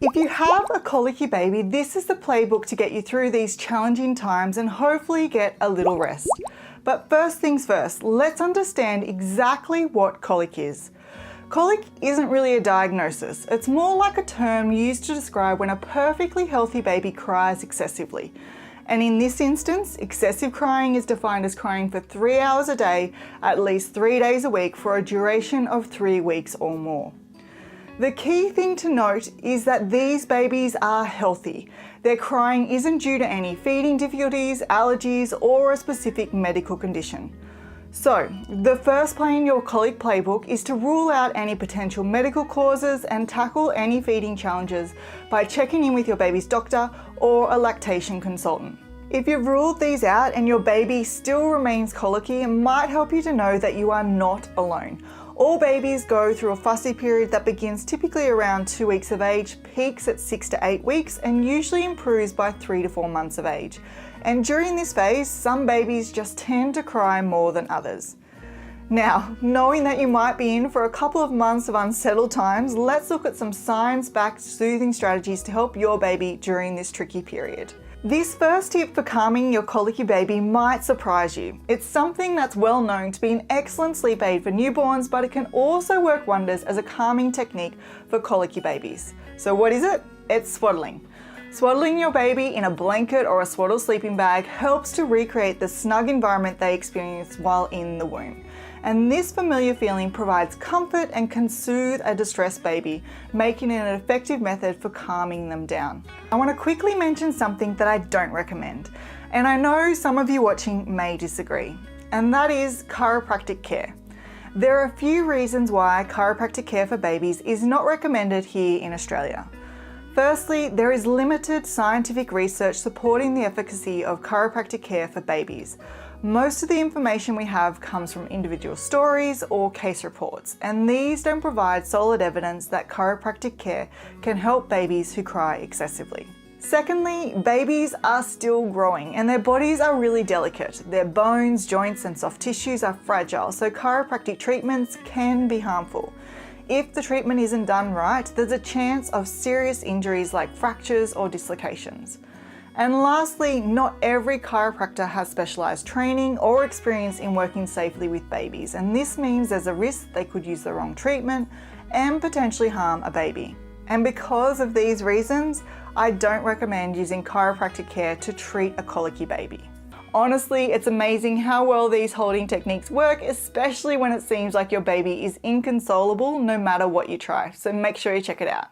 If you have a colicky baby, this is the playbook to get you through these challenging times and hopefully get a little rest. But first things first, let's understand exactly what colic is. Colic isn't really a diagnosis. It's more like a term used to describe when a perfectly healthy baby cries excessively. And in this instance, excessive crying is defined as crying for 3 hours a day, at least 3 days a week for a duration of 3 weeks or more. The key thing to note is that these babies are healthy. Their crying isn't due to any feeding difficulties, allergies, or a specific medical condition. So, the first play in your colic playbook is to rule out any potential medical causes and tackle any feeding challenges by checking in with your baby's doctor or a lactation consultant. If you've ruled these out and your baby still remains colicky, it might help you to know that you are not alone. All babies go through a fussy period that begins typically around 2 weeks of age, peaks at 6 to 8 weeks, and usually improves by 3 to 4 months of age. And during this phase, some babies just tend to cry more than others. Now, knowing that you might be in for a couple of months of unsettled times, let's look at some science-backed soothing strategies to help your baby during this tricky period. This first tip for calming your colicky baby might surprise you. It's something that's well known to be an excellent sleep aid for newborns, but it can also work wonders as a calming technique for colicky babies. So what is it? It's swaddling. Swaddling your baby in a blanket or a swaddle sleeping bag helps to recreate the snug environment they experienced while in the womb. And this familiar feeling provides comfort and can soothe a distressed baby, making it an effective method for calming them down. I want to quickly mention something that I don't recommend, and I know some of you watching may disagree, and that is chiropractic care. There are a few reasons why chiropractic care for babies is not recommended here in Australia. Firstly, there is limited scientific research supporting the efficacy of chiropractic care for babies. Most of the information we have comes from individual stories or case reports, and these don't provide solid evidence that chiropractic care can help babies who cry excessively. Secondly, babies are still growing and their bodies are really delicate. Their bones, joints, and soft tissues are fragile, so chiropractic treatments can be harmful. If the treatment isn't done right, there's a chance of serious injuries like fractures or dislocations. And lastly, not every chiropractor has specialised training or experience in working safely with babies, and this means there's a risk they could use the wrong treatment and potentially harm a baby. And because of these reasons, I don't recommend using chiropractic care to treat a colicky baby. Honestly, it's amazing how well these holding techniques work, especially when it seems like your baby is inconsolable no matter what you try, so make sure you check it out.